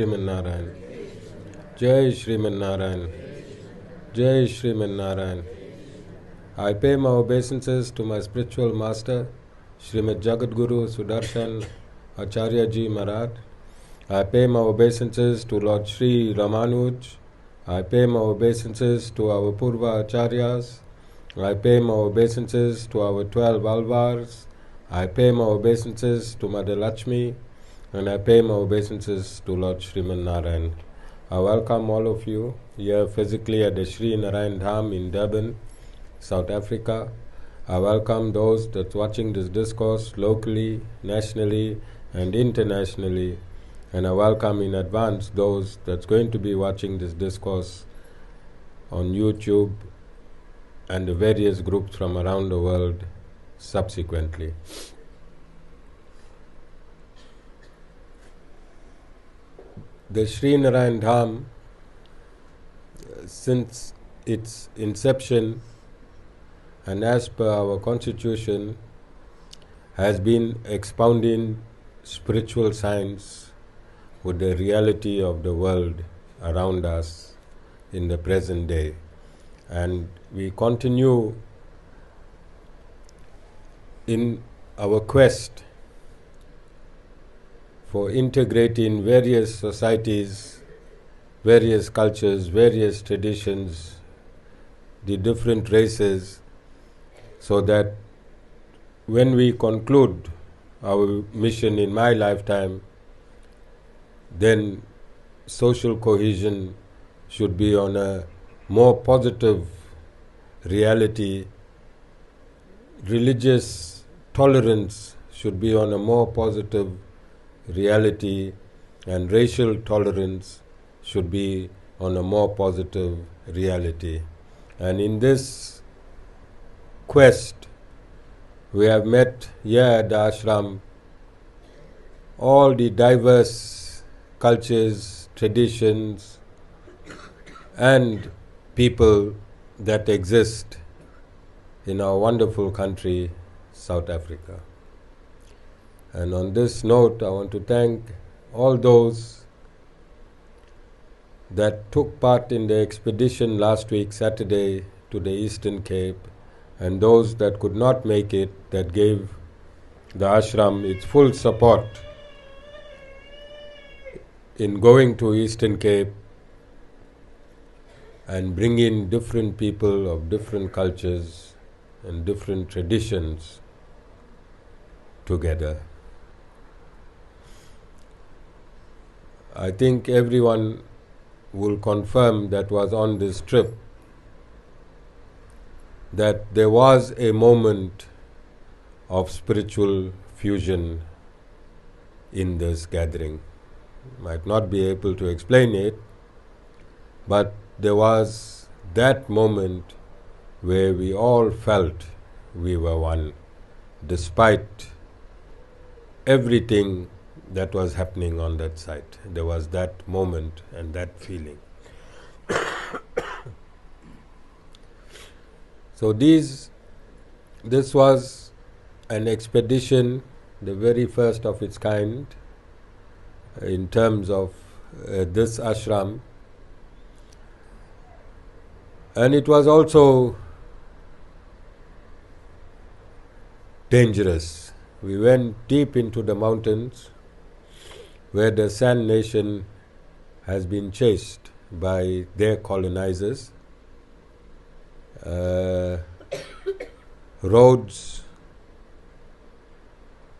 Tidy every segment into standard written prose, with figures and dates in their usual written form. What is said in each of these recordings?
Sriman Narayan. Jai Sriman Narayan. Jai Sriman Narayan. I pay my obeisances to my spiritual master, Srimad Jagadguru Sudarshan Acharya Ji Maharaj. I pay my obeisances to Lord Sri Ramanuj. I pay my obeisances to our Purva Acharyas. I pay my obeisances to our 12 Alvars. I pay my obeisances to Mother Lakshmi. And I pay my obeisances to Lord Sriman Narayan. I welcome all of you here physically at the Sri Narayan Dham in Durban, South Africa. I welcome those that's watching this discourse locally, nationally, and internationally. And I welcome in advance those that's going to be watching this discourse on YouTube and the various groups from around the world subsequently. The Sri Narayan Dham, since its inception and as per our constitution, has been expounding spiritual science with the reality of the world around us in the present day. And we continue in our quest for integrating various societies, various cultures, various traditions, the different races, so that when we conclude our mission in my lifetime, then social cohesion should be on a more positive reality, religious tolerance should be on a more positive reality, and racial tolerance should be on a more positive reality. And in this quest, we have met here at the ashram all the diverse cultures, traditions, and people that exist in our wonderful country, South Africa. And on this note, I want to thank all those that took part in the expedition last week, Saturday, to the Eastern Cape, and those that could not make it, that gave the ashram its full support in going to Eastern Cape and bringing different people of different cultures and different traditions together. I think everyone will confirm that was on this trip that there was a moment of spiritual fusion in this gathering. Might not be able to explain it, but there was that moment where we all felt we were one, despite everything that was happening on that site. There was that moment and that feeling. So this was an expedition, the very first of its kind in terms of this ashram. And it was also dangerous. We went deep into the mountains where the San Nation has been chased by their colonizers. Roads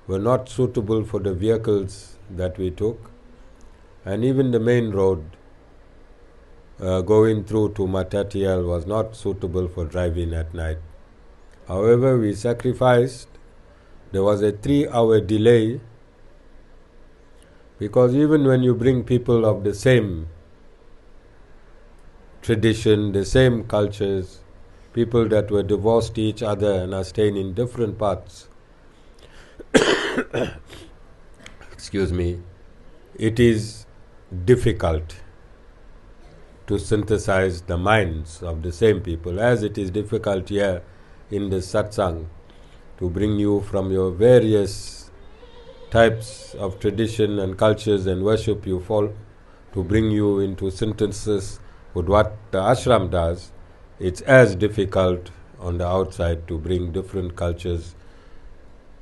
were not suitable for the vehicles that we took, and even the main road going through to Matatiel was not suitable for driving at night. However, we sacrificed. There was a 3-hour delay, because even when you bring people of the same tradition, the same cultures, people that were divorced each other and are staying in different parts, excuse me, it is difficult to synthesize the minds of the same people, as it is difficult here in the satsang to bring you from your various types of tradition and cultures and worship you to bring you into synthesis with what the ashram does, it's as difficult on the outside to bring different cultures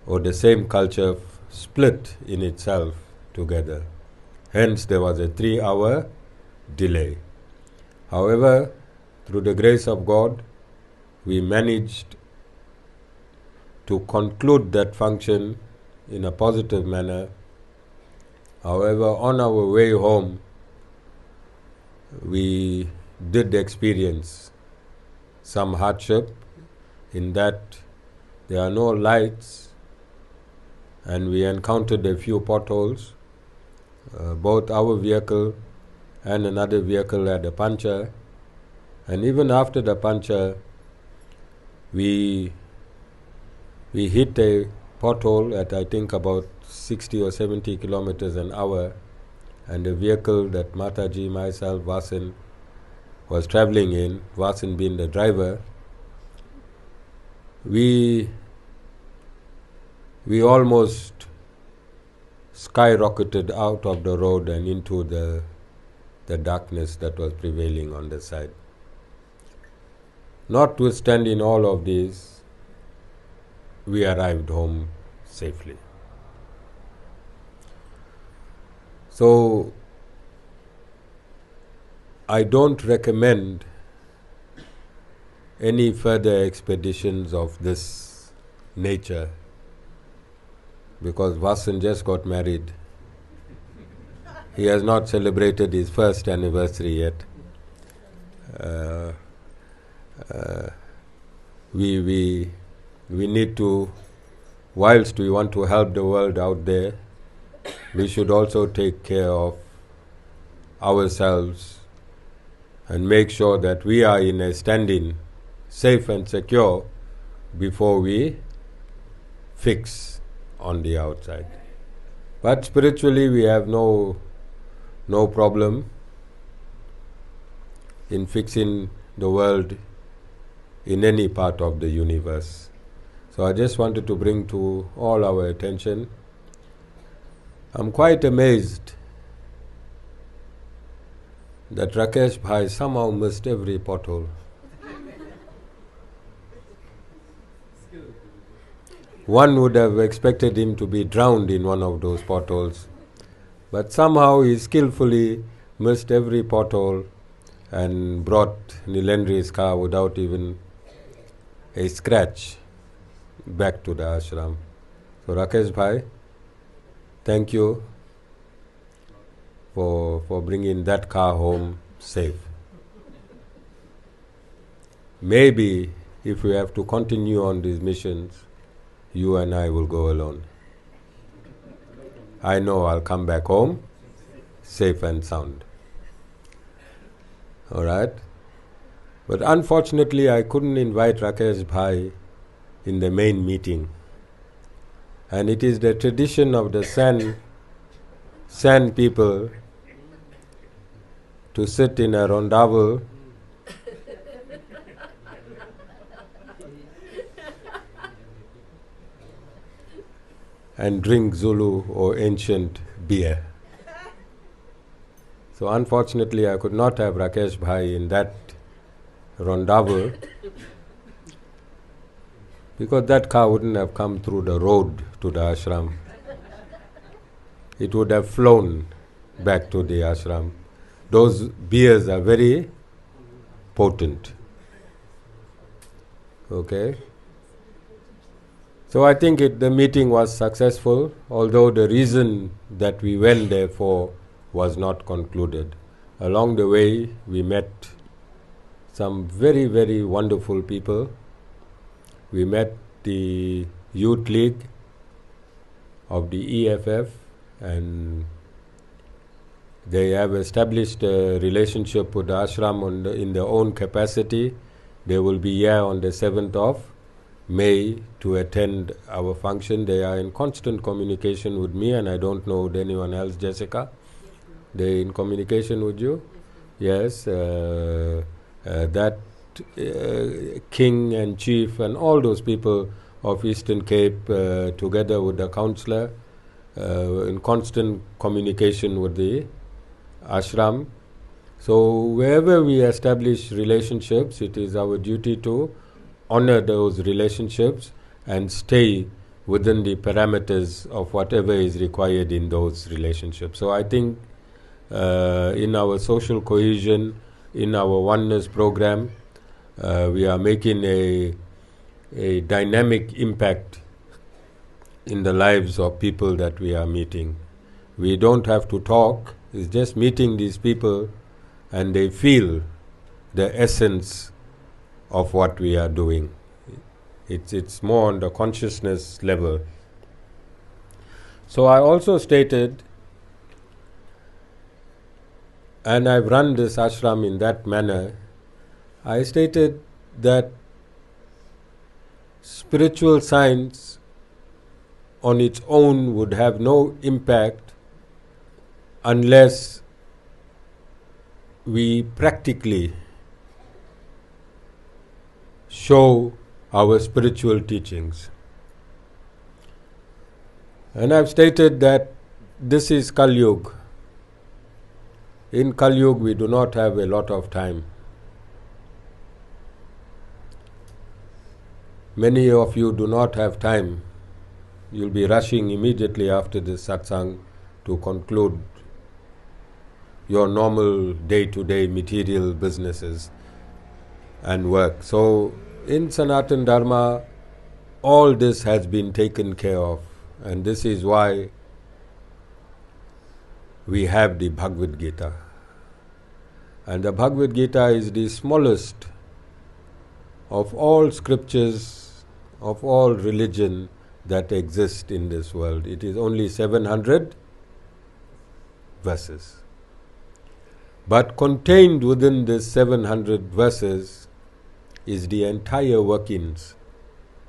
or the same culture split in itself together. Hence, there was a 3-hour delay. However, through the grace of God, we managed to conclude that function in a positive manner. However, on our way home, we did experience some hardship in that there are no lights and we encountered a few potholes. Both our vehicle and another vehicle had a puncture, and even after the puncture, we hit a pothole at I think about 60 or 70 kilometers an hour, and the vehicle that Mataji, myself, Vasan was traveling in, Vasan being the driver, we almost skyrocketed out of the road and into the darkness that was prevailing on the side. Notwithstanding all of this, we arrived home safely. So, I don't recommend any further expeditions of this nature, because Vasan just got married. He has not celebrated his first anniversary yet. We need to, whilst we want to help the world out there, we should also take care of ourselves and make sure that we are in a standing safe and secure before we fix on the outside. But spiritually we have no problem in fixing the world in any part of the universe. So I just wanted to bring to all our attention. I'm quite amazed that Rakesh Bhai somehow missed every pothole. One would have expected him to be drowned in one of those potholes, but somehow he skillfully missed every pothole and brought Nilendri's car without even a scratch back to the ashram. So Rakesh Bhai, thank you for bringing that car home safe. Maybe if we have to continue on these missions, you and I will go alone. I know I'll come back home safe and sound. All right? But unfortunately, I couldn't invite Rakesh Bhai in the main meeting. And it is the tradition of the San people to sit in a rondavel and drink Zulu or ancient beer. So unfortunately, I could not have Rakesh Bhai in that rondavel because that car wouldn't have come through the road to the ashram. It would have flown back to the ashram. Those beers are very potent. Okay? So I think the meeting was successful, although the reason that we went there for was not concluded. Along the way, we met some very, very wonderful people. We met the Youth League of the EFF, and they have established a relationship with the ashram in their own capacity. They will be here on the 7th of May to attend our function. They are in constant communication with me, and I don't know with anyone else. Jessica, they in communication with you? Yes. That king and chief and all those people of Eastern Cape, together with the councillor, in constant communication with the ashram. So wherever we establish relationships, it is our duty to honor those relationships and stay within the parameters of whatever is required in those relationships. So I think in our social cohesion, in our oneness program, we are making a dynamic impact in the lives of people that we are meeting. We don't have to talk, it's just meeting these people and they feel the essence of what we are doing. It's more on the consciousness level. So I also stated, and I've run this ashram in that manner, I stated that spiritual science on its own would have no impact unless we practically show our spiritual teachings. And I've stated that this is Kali Yuga. In Kali Yuga we do not have a lot of time. Many of you do not have time. You'll be rushing immediately after this satsang to conclude your normal day-to-day material businesses and work. So in Sanatana Dharma, all this has been taken care of, and this is why we have the Bhagavad Gita. And the Bhagavad Gita is the smallest of all scriptures, of all religion that exist in this world. It is only 700 verses. But contained within this 700 verses is the entire workings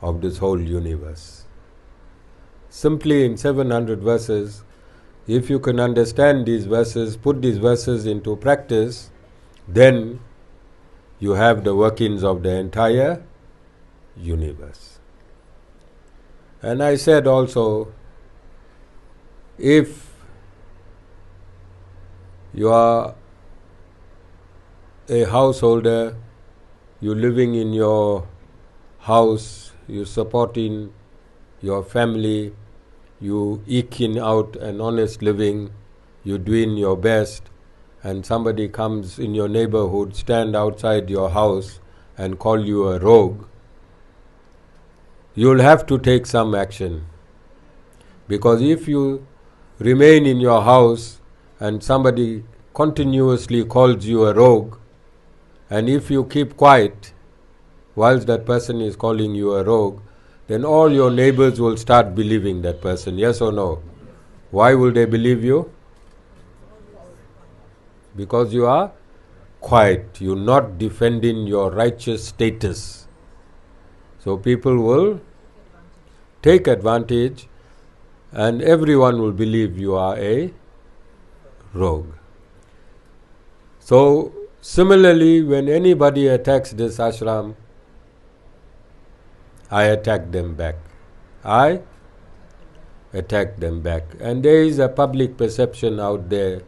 of this whole universe. Simply in 700 verses, if you can understand these verses, put these verses into practice, then you have the workings of the entire universe. And I said also, if you are a householder, you're living in your house, you're supporting your family, you eking out an honest living, you're doing your best, and somebody comes in your neighborhood, stand outside your house and call you a rogue, you'll have to take some action. Because if you remain in your house and somebody continuously calls you a rogue, and if you keep quiet whilst that person is calling you a rogue, then all your neighbors will start believing that person, yes or no? Why will they believe you? Because you are quiet, you're not defending your righteous status. So people will take advantage and everyone will believe you are a rogue. So similarly, when anybody attacks this ashram, I attack them back. I attack them back. And there is a public perception out there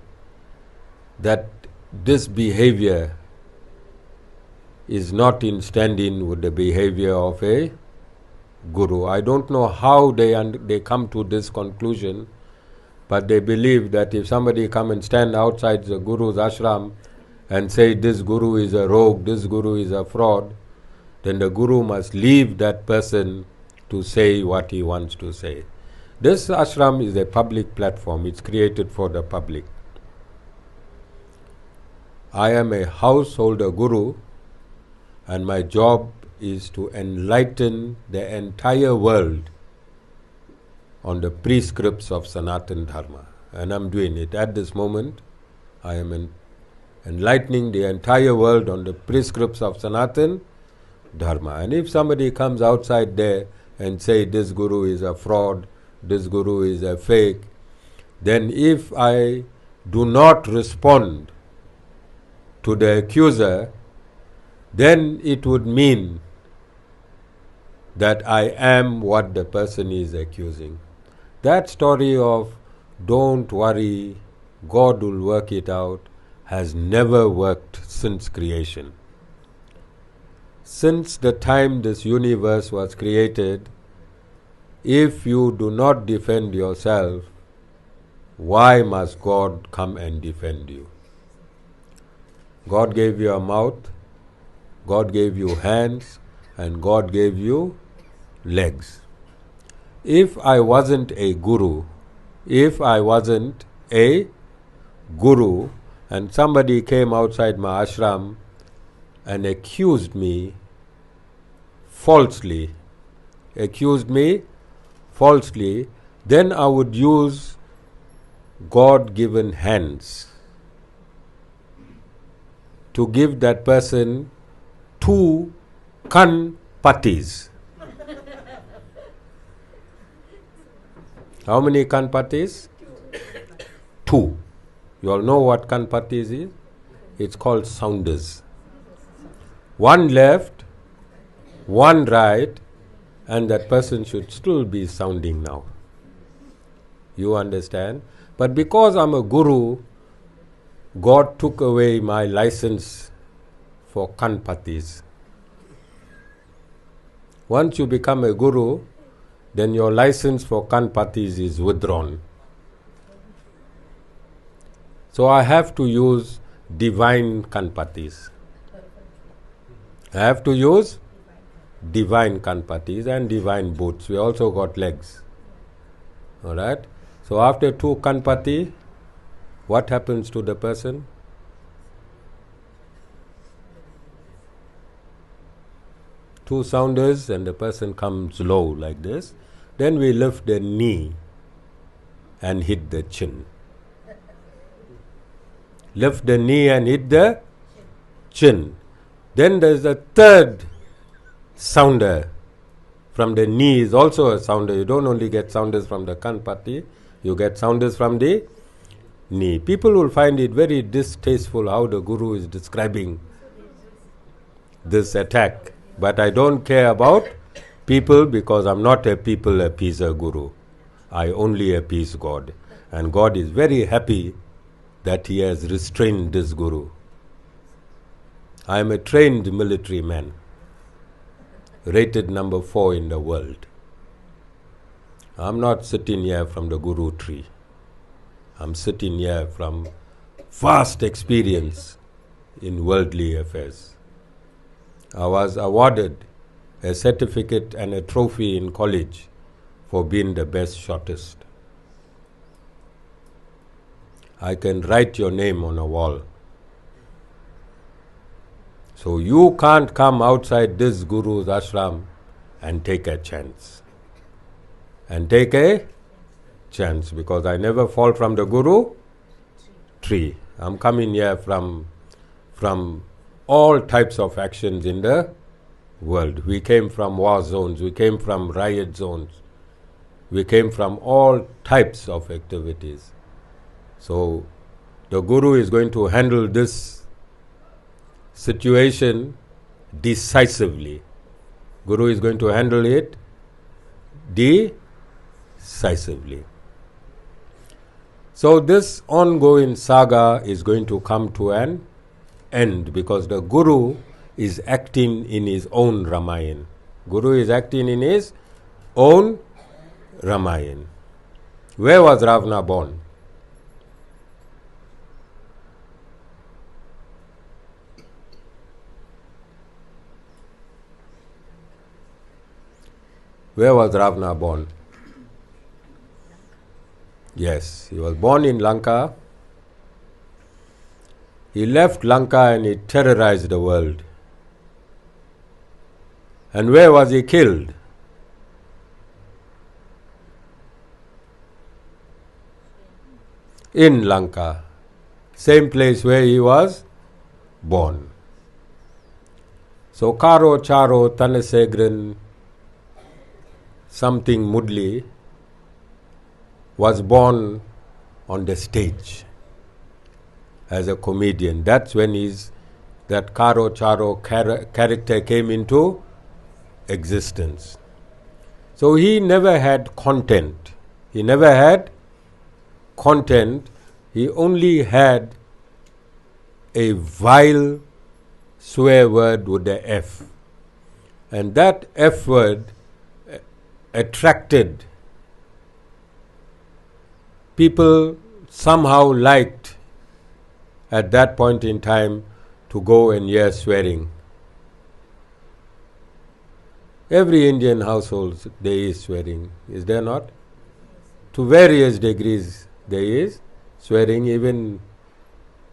that this behavior is not in standing with the behavior of a guru. I don't know how they come to this conclusion, but they believe that if somebody come and stand outside the guru's ashram and say this guru is a rogue, this guru is a fraud, then the guru must leave that person to say what he wants to say. This ashram is a public platform. It's created for the public. I am a householder guru, and my job is to enlighten the entire world on the prescripts of Sanatana Dharma. And I'm doing it. At this moment, I am enlightening the entire world on the prescripts of Sanatana Dharma. And if somebody comes outside there and say this guru is a fraud, this guru is a fake, then if I do not respond to the accuser, then it would mean that I am what the person is accusing. That story of don't worry, God will work it out, has never worked since creation. Since the time this universe was created, if you do not defend yourself, why must God come and defend you? God gave you a mouth, God gave you hands, and God gave you legs. If I wasn't a guru, and somebody came outside my ashram and accused me falsely, then I would use God-given hands to give that person 2 kan pattis. How many kan pattis? 2. You all know what kan pattis is? It's called sounders. 1 left, 1 right, and that person should still be sounding now. You understand? But because I'm a guru, God took away my license for kan pattis. Once you become a guru, then your license for kan pattis is withdrawn. So I have to use divine kan pattis. I have to use divine kan pattis and divine boots. We also got legs. Alright? So after 2 kan patti, what happens to the person? Two sounders and the person comes low like this. Then we lift the knee and hit the chin. Lift the knee and hit the chin. Then there is a 3rd sounder. From the knee is also a sounder. You don't only get sounders from the kan patti, you get sounders from the knee. People will find it very distasteful how the guru is describing this attack. But I don't care about people because I'm not a people appeaser guru. I only appease God. And God is very happy that He has restrained this guru. I am a trained military man, rated number 4 in the world. I'm not sitting here from the guru tree. I'm sitting here from vast experience in worldly affairs. I was awarded a certificate and a trophy in college for being the best shotist. I can write your name on a wall. So you can't come outside this guru's ashram and take a chance. Because I never fall from the guru tree. I'm coming here from all types of actions in the world. We came from war zones, we came from riot zones, we came from all types of activities. So the guru is going to handle this situation decisively. Guru is going to handle it decisively. So this ongoing saga is going to come to an end because the guru is acting in his own Ramayana. Guru is acting in his own Ramayana. Where was Ravana born? Where was Ravana born? Yes, he was born in Lanka. He left Lanka and he terrorized the world. And where was he killed? In Lanka, same place where he was born. So Karo Charo Tanasegrin something Mudli was born on the stage as a comedian. That's when that Karo Charo character came into existence. So he never had content. He never had content he only had a vile swear word with the F. And that F word attracted people, somehow liked at that point in time to go and hear swearing. Every Indian household there is swearing, is there not? To various degrees there is swearing. Even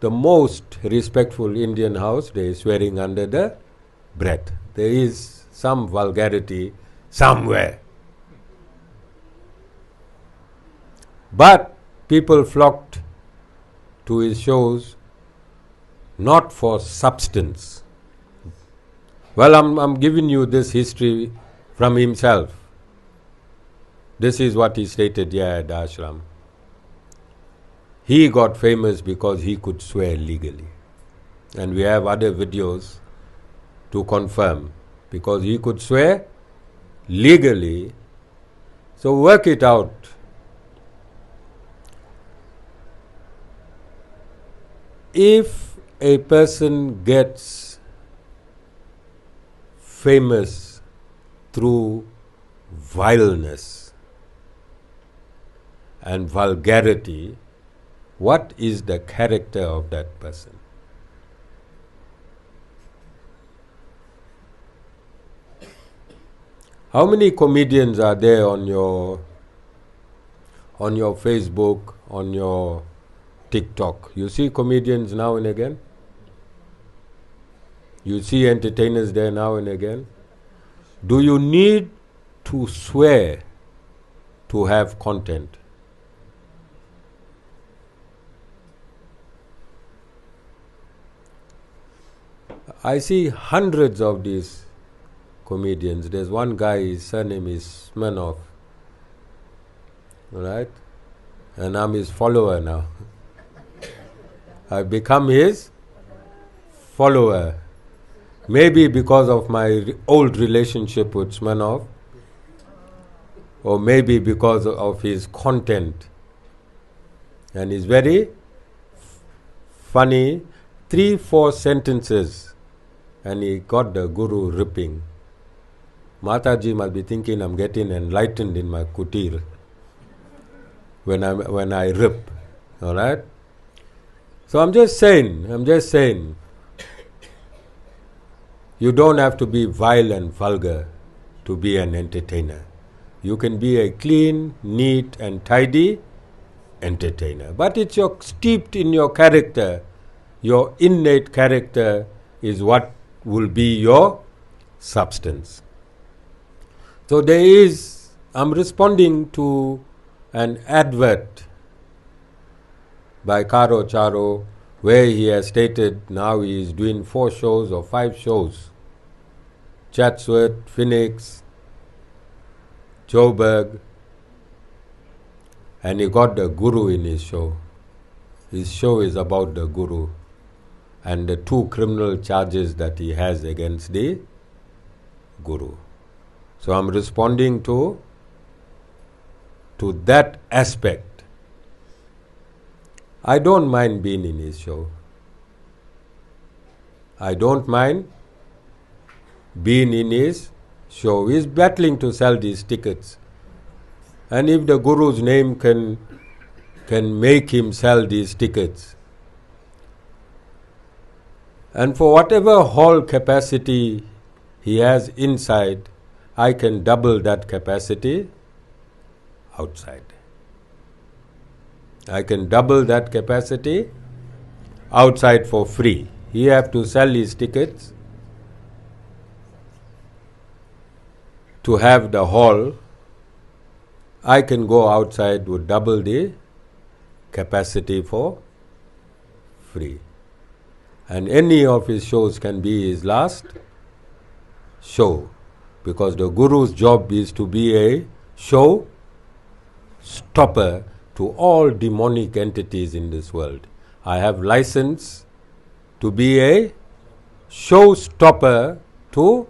the most respectful Indian house, there is swearing under the breath. There is some vulgarity somewhere. But people flocked to his shows not for substance. Well, I'm giving you this history from himself. This is what he stated here at the ashram. He got famous because he could swear legally. And we have other videos to confirm. Because he could swear legally. So work it out. If a person gets famous through vileness and vulgarity, what is the character of that person? How many comedians are there on your Facebook, on your TikTok? You see comedians now and again? You see entertainers there now and again? Do you need to swear to have content? I see hundreds of these comedians. There's one guy, his surname is Smirnoff. Right? And I'm his follower now. I've become his follower. Maybe because of my old relationship with Smirnoff, or maybe because of his content. And he's very funny. 3-4 sentences, and he got the guru ripping. Mataji must be thinking I'm getting enlightened in my kutir when I rip. All right? So I'm just saying, you don't have to be vile and vulgar to be an entertainer. You can be a clean, neat and tidy entertainer. But it's steeped in your character. Your innate character is what will be your substance. So I'm responding to an advert by Karo Charo, where he has stated now he is doing 4 shows or 5 shows. Chatsworth, Phoenix, Joburg, and he got the guru in his show. His show is about the guru and the 2 criminal charges that he has against the guru. So I'm responding to that aspect. I don't mind being in his show. I don't mind being in his show. He's battling to sell these tickets. And if the guru's name can make him sell these tickets, and for whatever hall capacity he has inside, I can double that capacity outside. I can double that capacity outside for free. He have to sell his tickets to have the hall. I can go outside with double the capacity for free. And any of his shows can be his last show, because the guru's job is to be a show stopper to all demonic entities in this world. I have license to be a show stopper to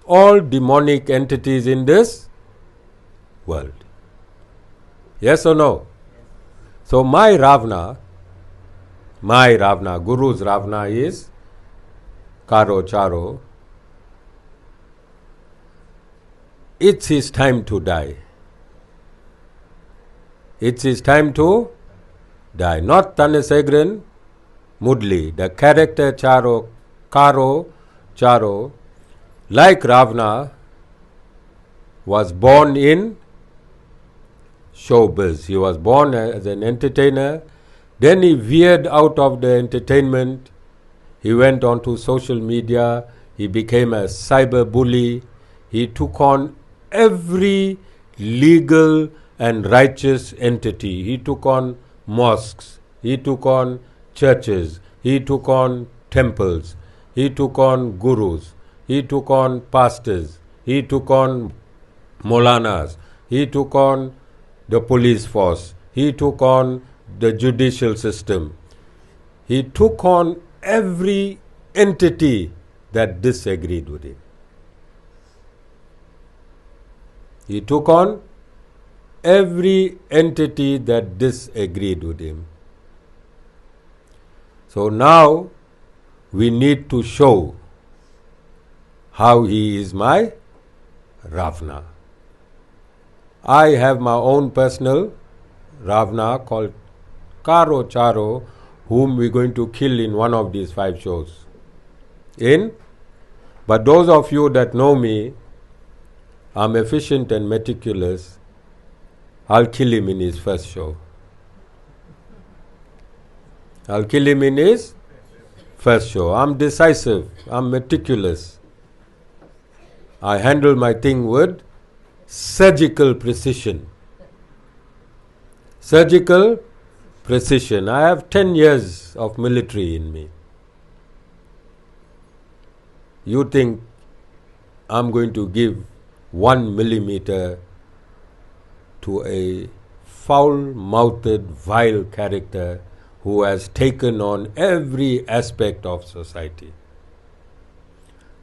all demonic entities in this world. Yes or no? So my Ravana my Ravana, Guru's Ravana is Karo Charo. It's his time to die. It's his time to die. Not Tanesegren Mudli. The character Charo, Karo Charo, like Ravana, was born in showbiz. He was born as an entertainer. Then he veered out of the entertainment. He went on to social media. He became a cyber bully. He took on every legal and righteous entity. He took on mosques. He took on churches. He took on temples. He took on gurus. He took on pastors. He took on Molanas. He took on the police force. He took on the judicial system. He took on every entity that disagreed with him. He took on every entity that disagreed with him. So now we need to show how he is my Ravana. I have my own personal Ravana called Karo Charo, whom we're going to kill in one of these 5 shows. But those of you that know me, I'm efficient and meticulous. I'll kill him in his first show. I'll kill him in his first show. I'm decisive. I'm meticulous. I handle my thing with surgical precision. Surgical precision. I have 10 years of military in me. You think I'm going to give 1 millimeter to a foul-mouthed, vile character who has taken on every aspect of society?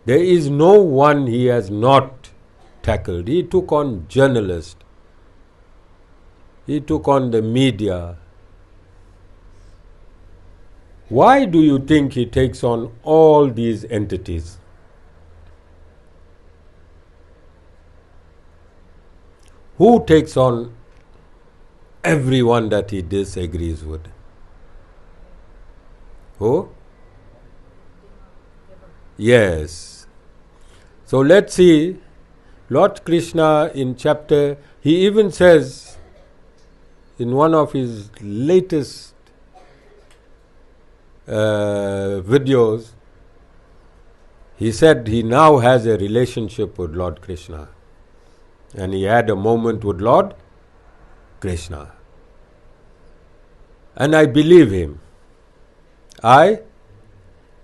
There is no one he has not tackled. He took on journalists. He took on the media. Why do you think he takes on all these entities? Who takes on everyone that he disagrees with? Who? Yes. So let's see. Lord Krishna in chapter, he even says in one of his latest videos, he said he now has a relationship with Lord Krishna. And he had a moment with Lord Krishna. And I believe him. I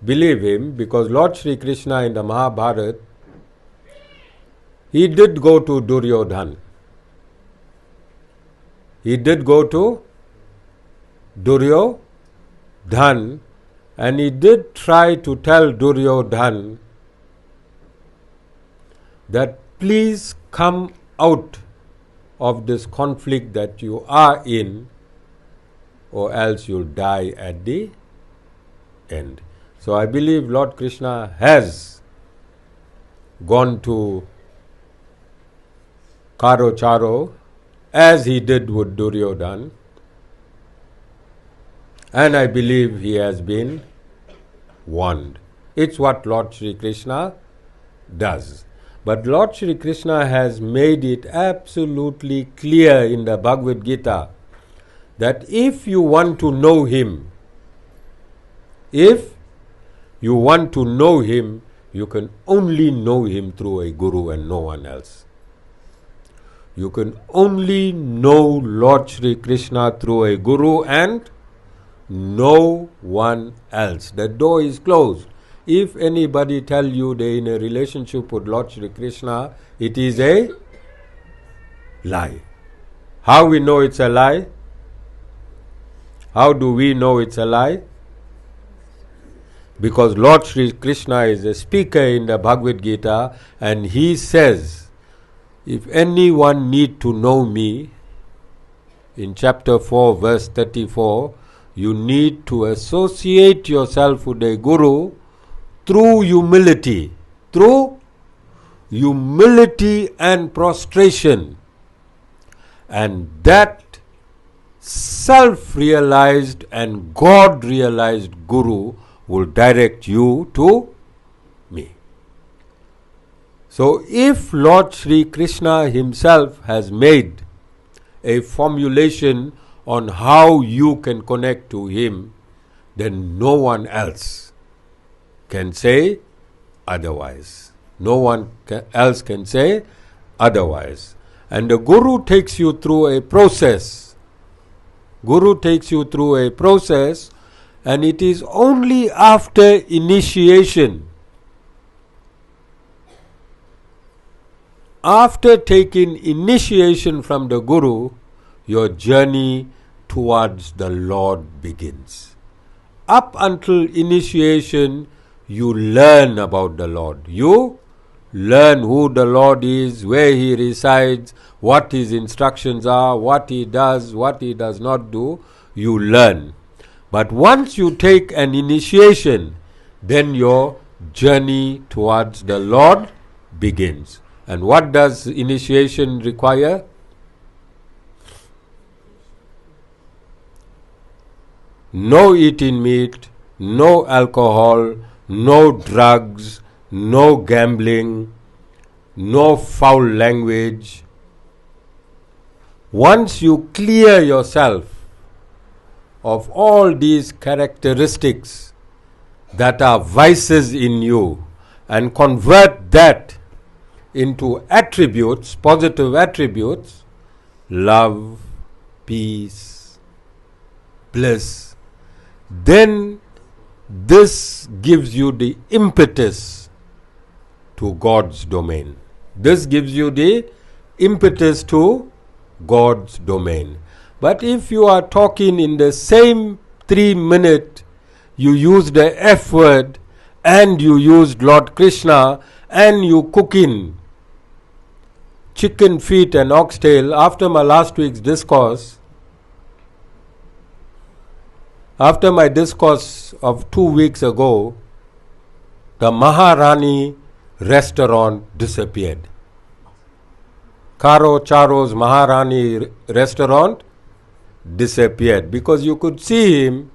believe him because Lord Sri Krishna in the Mahabharata, he did go to Duryodhan. He did go to Duryodhan, and he did try to tell Duryodhan that please come out of this conflict that you are in, or else you'll die at the end. So I believe Lord Krishna has gone to Karo Charo as he did with Duryodhan, and I believe he has been warned. It's what Lord Sri Krishna does. But Lord Sri Krishna has made it absolutely clear in the Bhagavad Gita that if you want to know him, you can only know him through a guru and no one else. You can only know Lord Sri Krishna through a guru and no one else. The door is closed. If anybody tell you they're in a relationship with Lord Sri Krishna, it is a lie. How we know it's a lie? How do we know it's a lie? Because Lord Sri Krishna is a speaker in the Bhagavad Gita, and he says, if anyone need to know me, in chapter 4, verse 34, You need to associate yourself with a guru through humility. Through humility and prostration. And that self-realized and God-realized guru will direct you to me. So if Lord Sri Krishna himself has made a formulation on how you can connect to him, then no one else can say otherwise. No one else can say otherwise. And the Guru takes you through a process. Guru takes you through a process, and it is only after initiation, after taking initiation from the Guru, your journey towards the Lord begins. Up until initiation, you learn about the Lord. You learn who the Lord is, where he resides, what his instructions are, what he does, what he does not do. You learn. But once you take an initiation, then your journey towards the Lord begins. And what does initiation require? No eating meat, no alcohol, no drugs, no gambling, no foul language. Once you clear yourself of all these characteristics that are vices in you and convert that into attributes, positive attributes, love, peace, bliss, then this gives you the impetus to God's domain. This gives you the impetus to God's domain. But if you are talking in the same 3 minutes, you use the F word and you used Lord Krishna and you cooking chicken feet and oxtail, after my last week's discourse, after my discourse of 2 weeks ago, the Maharani restaurant disappeared. Karo Charo's Maharani restaurant disappeared because you could see him,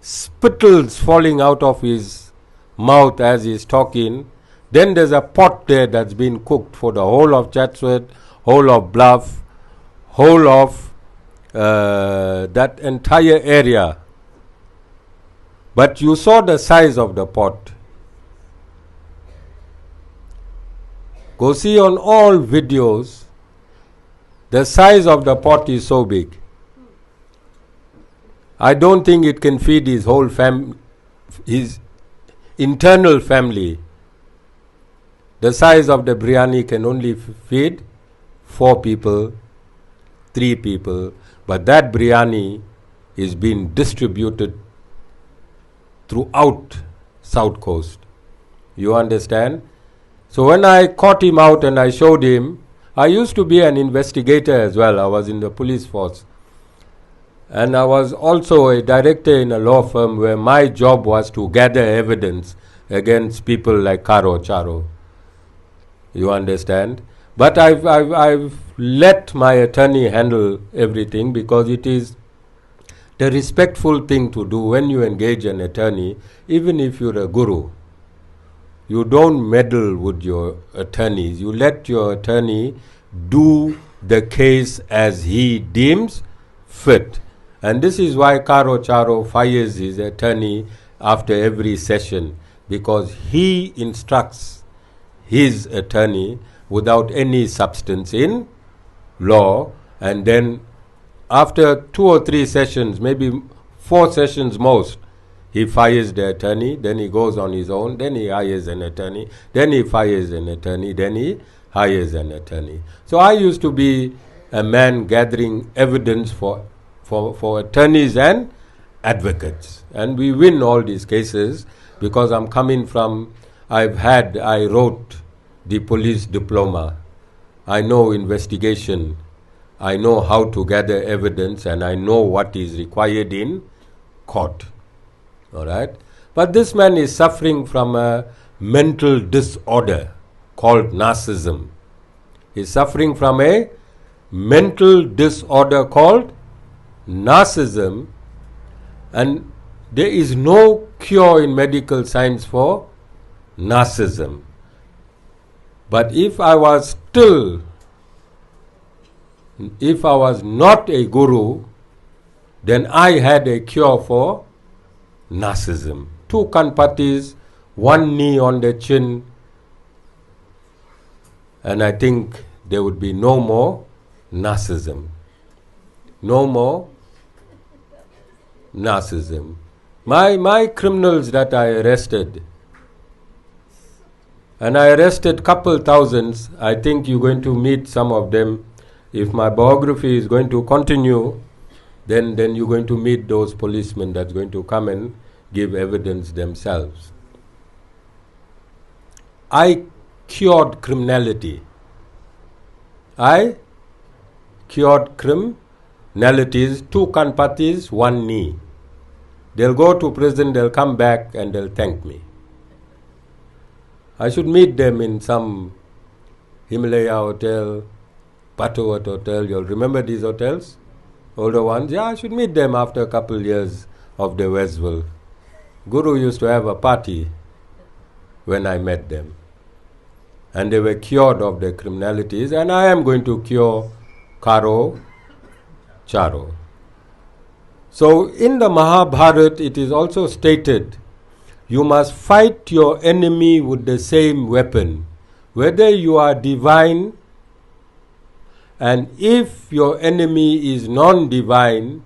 spittles falling out of his mouth as he's talking. Then there's a pot there that's been cooked for the whole of Chatsworth, whole of Bluff, whole of that entire area. But you saw the size of the pot. Go see on all videos, the size of the pot is so big. I don't think it can feed his whole his internal family. The size of the biryani can only feed 4 people, 3 people, but that biryani is being distributed throughout South Coast. You understand? So when I caught him out and I showed him, I used to be an investigator as well. I was in the police force. And I was also a director in a law firm where my job was to gather evidence against people like Karo Charo. You understand? But I've let my attorney handle everything because it is the respectful thing to do when you engage an attorney, even if you're a guru. You don't meddle with your attorneys. You let your attorney do the case as he deems fit. And this is why Karo Charo fires his attorney after every session, because he instructs his attorney without any substance in law, and then after 2 or 3 sessions, maybe 4 sessions most, he fires the attorney, then he goes on his own, then he hires an attorney, then he fires an attorney, then he hires an attorney. So I used to be a man gathering evidence for attorneys and advocates. And we win all these cases because I'm coming from, I wrote the police diploma. I know investigation. I know how to gather evidence, and I know what is required in court. All right? But this man is suffering from a mental disorder called narcissism. He is suffering from a mental disorder called narcissism, and there is no cure in medical science for narcissism. But if I was not a guru, then I had a cure for narcissism. 2 kanpatis, 1 knee on the chin, and I think there would be no more narcissism. No more narcissism. My criminals that I arrested, and I arrested couple thousands, I think you're going to meet some of them. If my biography is going to continue, then you're going to meet those policemen that's going to come and give evidence themselves. I cured criminality. I cured criminalities, 2 kanpatis, 1 knee. They'll go to prison, they'll come back and they'll thank me. I should meet them in some Himalaya hotel, Patowat hotel. You'll remember these hotels? Older ones? Yeah, I should meet them after a couple years of the Westville. Guru used to have a party when I met them. And they were cured of their criminalities, and I am going to cure Karo, Charo. So in the Mahabharata it is also stated, you must fight your enemy with the same weapon, whether you are divine, and if your enemy is non-divine,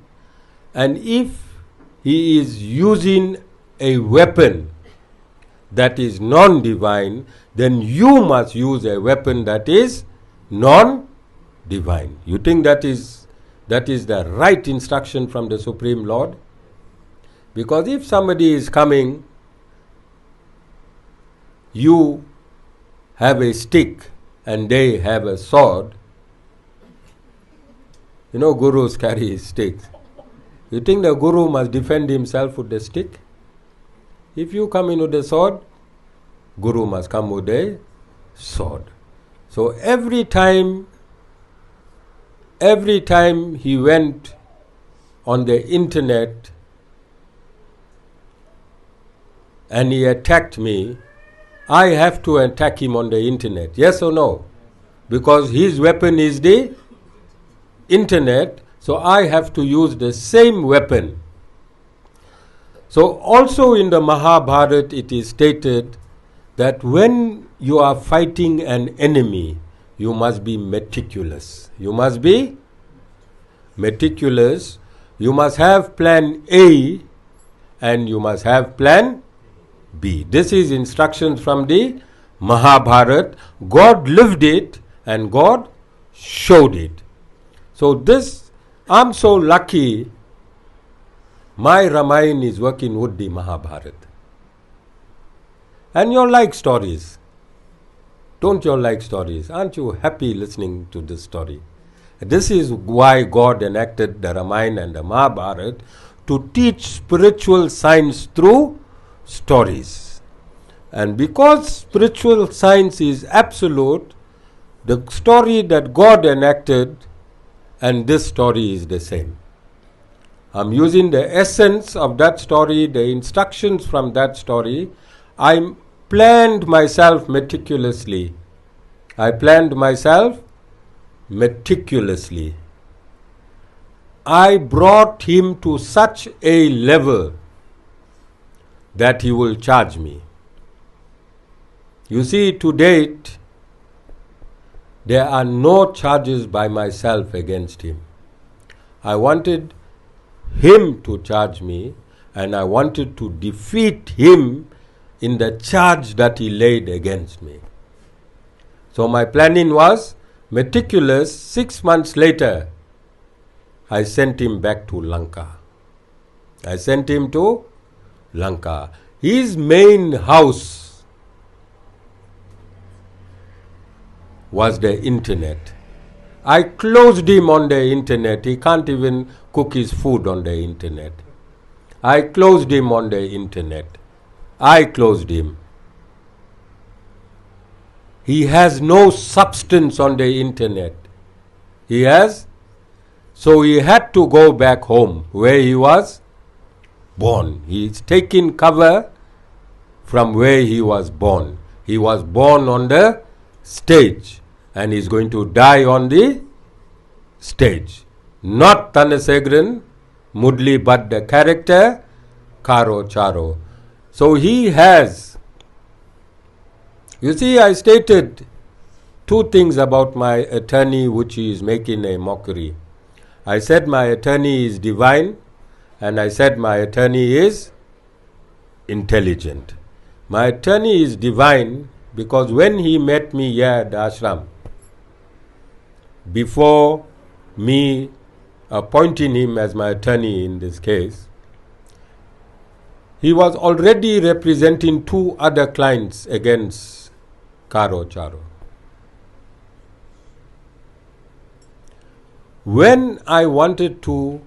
and if he is using a weapon that is non-divine, then you must use a weapon that is non-divine. You think that is the right instruction from the Supreme Lord? Because if somebody is coming, you have a stick and they have a sword. You know, gurus carry sticks. You think the guru must defend himself with the stick? If you come in with a sword, guru must come with a sword. So every time he went on the internet and he attacked me, I have to attack him on the internet. Yes or no? Because his weapon is the internet, so I have to use the same weapon. So also in the Mahabharata it is stated that when you are fighting an enemy, you must be meticulous. You must be meticulous. You must have plan A and you must have plan B. This is instructions from the Mahabharata. God lived it and God showed it. So this, I'm so lucky, my Ramayana is working with the Mahabharata. And you like stories. Don't you like stories? Aren't you happy listening to this story? This is why God enacted the Ramayana and the Mahabharata, to teach spiritual science through stories. And because spiritual science is absolute, the story that God enacted and this story is the same. I'm using the essence of that story, the instructions from that story. I planned myself meticulously. I brought him to such a level that he will charge me. You see, to date, there are no charges by myself against him. I wanted him to charge me, and I wanted to defeat him in the charge that he laid against me. So my planning was meticulous. 6 months later, I sent him back to Lanka. His main house was the internet. I closed him on the internet. He can't even cook his food on the internet. I closed him on the internet. I closed him. He has no substance on the internet. He has. So he had to go back home where he was born. He's taking cover from where he was born. He was born on the stage and he's going to die on the stage. Not Thanasegran Mudli, but the character Karo Charo. So he has. You see, I stated two things about my attorney which he is making a mockery. I said my attorney is divine, and I said my attorney is intelligent. My attorney is divine because when he met me here at the ashram, before me appointing him as my attorney in this case, he was already representing two other clients against Karo Charo. When I wanted to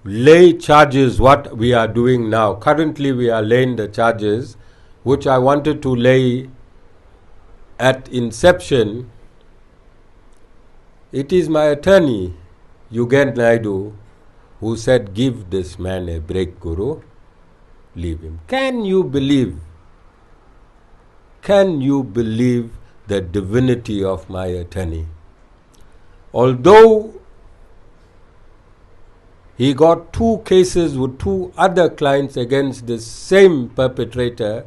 lay charges, what we are doing now, currently we are laying the charges which I wanted to lay at inception. It is my attorney, Yugen Naidu, who said, give this man a break, Guru, leave him. Can you believe the divinity of my attorney? Although he got two cases with two other clients against the same perpetrator,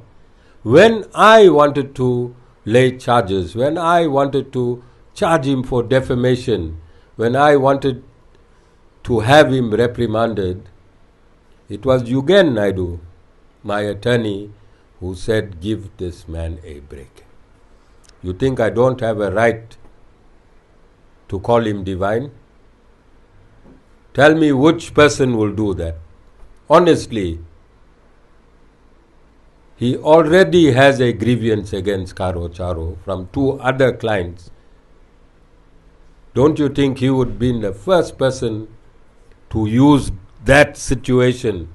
when I wanted to lay charges, when I wanted to charge him for defamation, when I wanted to have him reprimanded, it was Yugen Naidu, my attorney, who said, give this man a break. You think I don't have a right to call him divine? Tell me which person will do that. Honestly, he already has a grievance against Karo Charo from two other clients. Don't you think he would be the first person to use that situation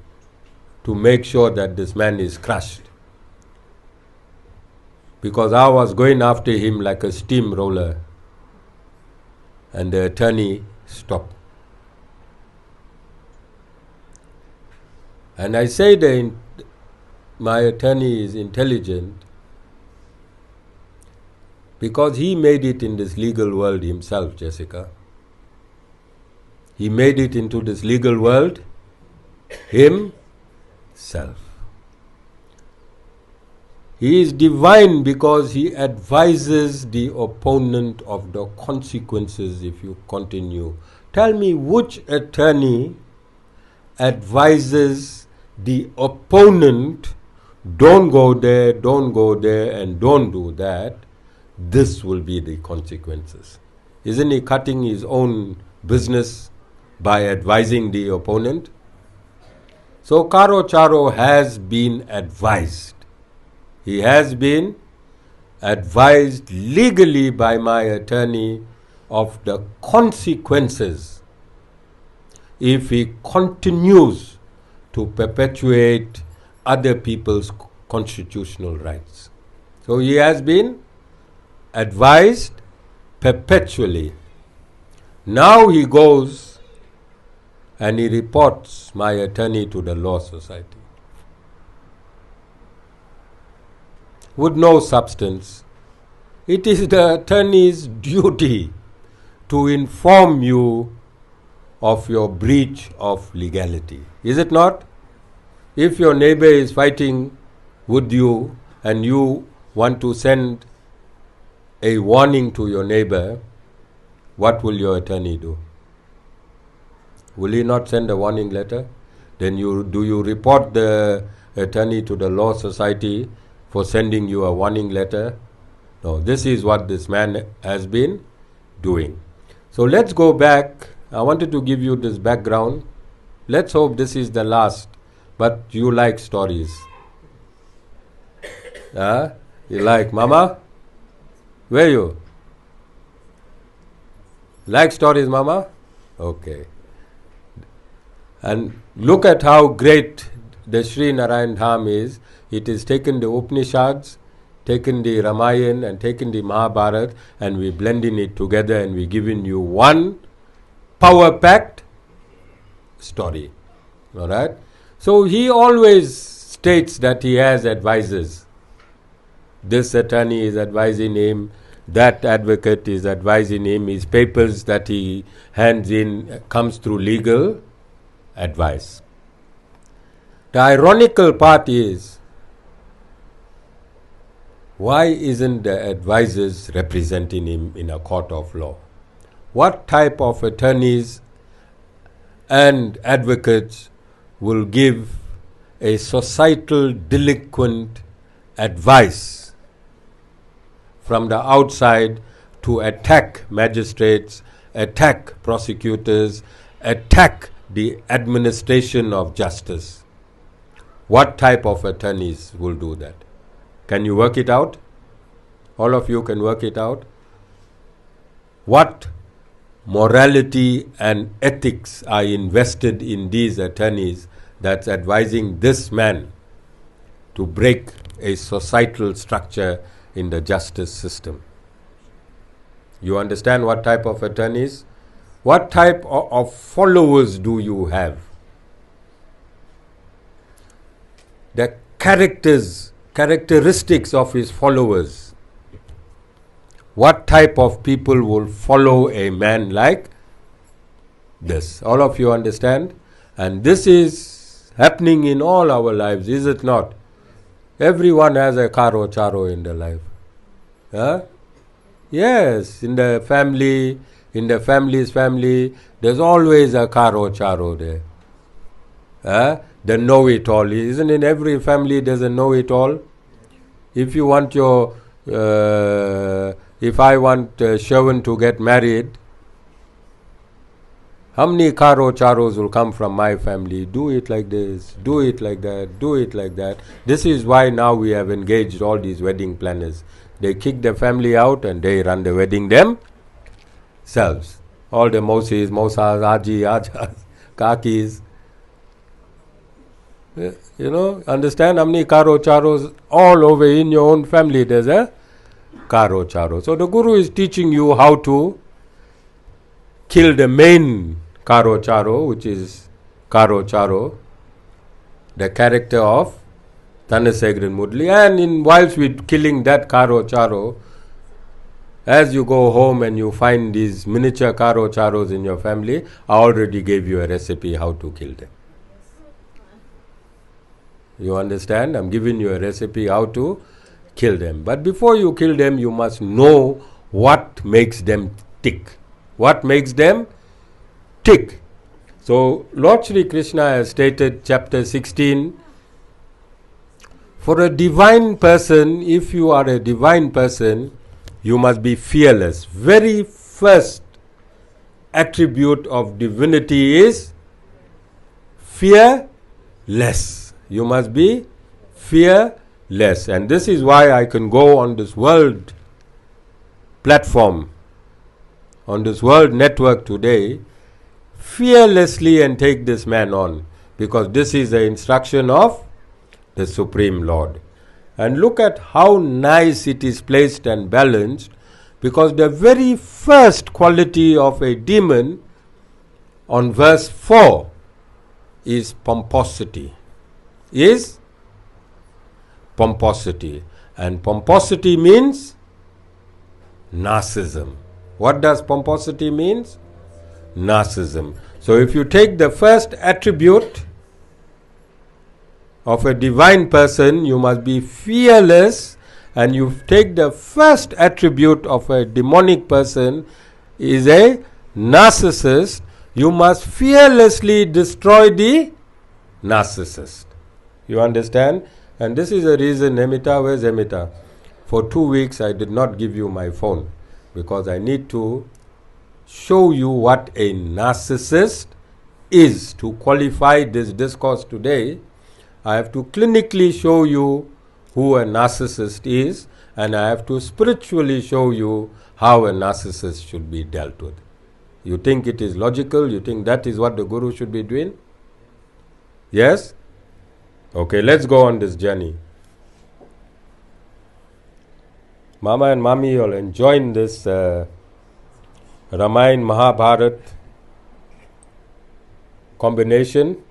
to make sure that this man is crushed? Because I was going after him like a steamroller, and the attorney stopped. And I say that my attorney is intelligent because he made it in this legal world himself, Jessica. He made it into this legal world himself. He is divine because he advises the opponent of the consequences if you continue. Tell me which attorney advises the opponent, don't go there, and don't do that. This will be the consequences. Isn't he cutting his own business by advising the opponent? So Karo Charo has been advised. He has been advised legally by my attorney of the consequences if he continues to perpetuate other people's constitutional rights. So he has been advised perpetually. Now he goes and he reports my attorney to the Law Society with no substance. It is the attorney's duty to inform you of your breach of legality. Is it not? If your neighbor is fighting with you and you want to send a warning to your neighbor, what will your attorney do? Will he not send a warning letter? Then do you report the attorney to the Law Society for sending you a warning letter? No, this is what this man has been doing. So let's go back. I wanted to give you this background. Let's hope this is the last. But you like stories. You like, Mama? Where are you? Like stories, Mama? Okay. And look at how great the Sri Narayan Dham is. It has taken the Upanishads, taken the Ramayana and taken the Mahabharata, and we blending it together and we giving you one power-packed story. Alright? So he always states that he has advisors. This attorney is advising him, that advocate is advising him, his papers that he hands in comes through legal advice. The ironical part is, why isn't the advisors representing him in a court of law? What type of attorneys and advocates will give a societal delinquent advice from the outside to attack magistrates, attack prosecutors, attack the administration of justice? What type of attorneys will do that? Can you work it out? All of you can work it out. What morality and ethics are invested in these attorneys that's advising this man to break a societal structure in the justice system? You understand what type of attorneys? What type of followers do you have? The characteristics of his followers. What type of people will follow a man like this? All of you understand? And this is happening in all our lives, is it not? Everyone has a karo charo in their life. Huh? Yes, in the family, in the family's family, there's always a karo charo there. Huh? The know-it-all. Isn't in every family there's a know-it-all? If you want your, if I want Sherwin to get married, how many karo charos will come from my family? Do it like this, do it like that, do it like that. This is why now we have engaged all these wedding planners. They kick the family out and they run the wedding themselves. All the Mosis, Mosas, Aji, Ajas, Kakis. You know, understand how many karo charos all over in your own family there's a karo charo. So the Guru is teaching you how to kill the main karo charo, which is karo charo, the character of Thanasegrin Mudli. And whilst we're killing that karo charo, as you go home and you find these miniature karo charos in your family, I already gave you a recipe how to kill them. You understand? I'm giving you a recipe how to kill them. But before you kill them, you must know what makes them tick. What makes them tick? So Lord Sri Krishna has stated, chapter 16, for a divine person, if you are a divine person, you must be fearless. Very first attribute of divinity is fearless. You must be fearless. And this is why I can go on this world platform, on this world network today, fearlessly and take this man on. Because this is the instruction of the Supreme Lord. And look at how nice it is placed and balanced. Because the very first quality of a demon on verse 4 is pomposity. Is pomposity. And pomposity means narcissism. What does pomposity means? Narcissism. So if you take the first attribute of a divine person, you must be fearless, and you take the first attribute of a demonic person is a narcissist, you must fearlessly destroy the narcissist. You understand? And this is the reason, Emita, where's Emita? For 2 weeks I did not give you my phone, because I need to show you what a narcissist is. To qualify this discourse today, I have to clinically show you who a narcissist is, and I have to spiritually show you how a narcissist should be dealt with. You think it is logical? You think that is what the Guru should be doing? Yes? Okay, let's go on this journey. Mama and Mami, you'll enjoy this Ramayana Mahabharat combination.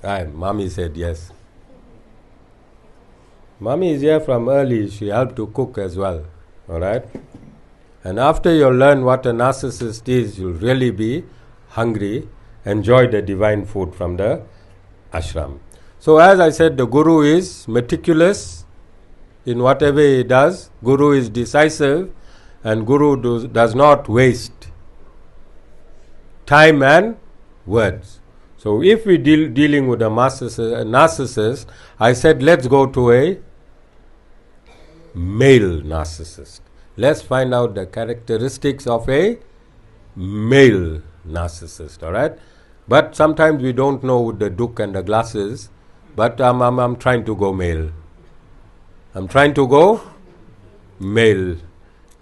Mami said yes. Mami is here from early. She helped to cook as well. Alright? And after you learn what a narcissist is, you'll really be hungry. Enjoy the divine food from the ashram. So as I said, the Guru is meticulous in whatever he does. Guru is decisive, and Guru does not waste time and words. So if we dealing with a narcissist, I said let's go to a male narcissist. Let's find out the characteristics of a male narcissist, alright? But sometimes we don't know with the duke and the glasses, but I'm trying to go male. I'm trying to go male.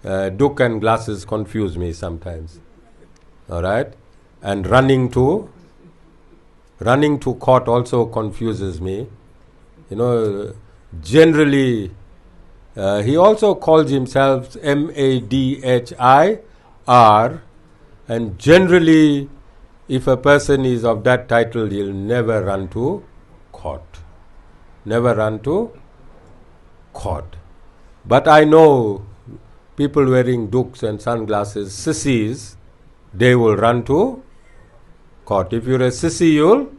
Duke and glasses confuse me sometimes, alright? And running to court also confuses me. Generally, he also calls himself Madhir, and generally, if a person is of that title, he'll never run to court. Never run to court. But I know people wearing dukes and sunglasses, sissies, they will run to court. If you're a sissy, you'll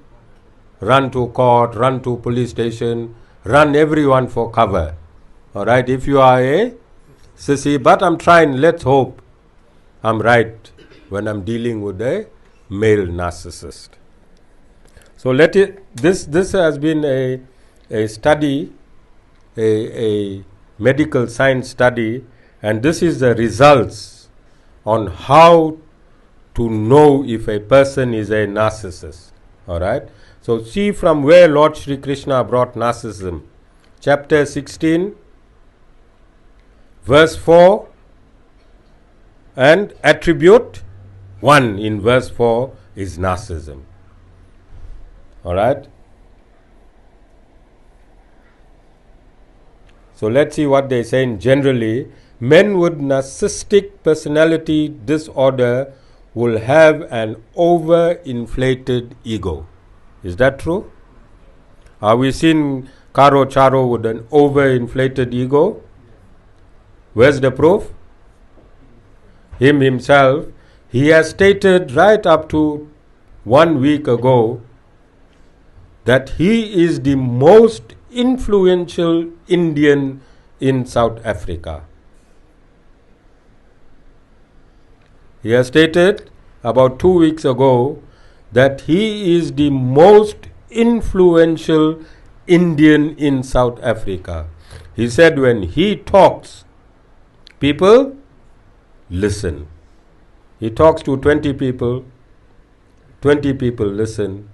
run to court, run to police station, run everyone for cover. Alright, if you are a sissy, but I'm trying, let's hope I'm right when I'm dealing with a male narcissist. So this has been a study, a medical science study, and this is the results on how to know if a person is a narcissist. Alright, so see from where Lord Sri Krishna brought narcissism. Chapter 16, verse 4, and attribute 1 in verse 4 is narcissism. Alright? So let's see what they say. Generally, men with narcissistic personality disorder will have an overinflated ego. Is that true? Are we seeing Karo Charo with an overinflated ego? Where's the proof? Him himself, he has stated right up to 1 week ago that he is the most influential Indian in South Africa. He has stated about 2 weeks ago that he is the most influential Indian in South Africa. He said when he talks, people listen. He talks to 20 people, 20 people listen.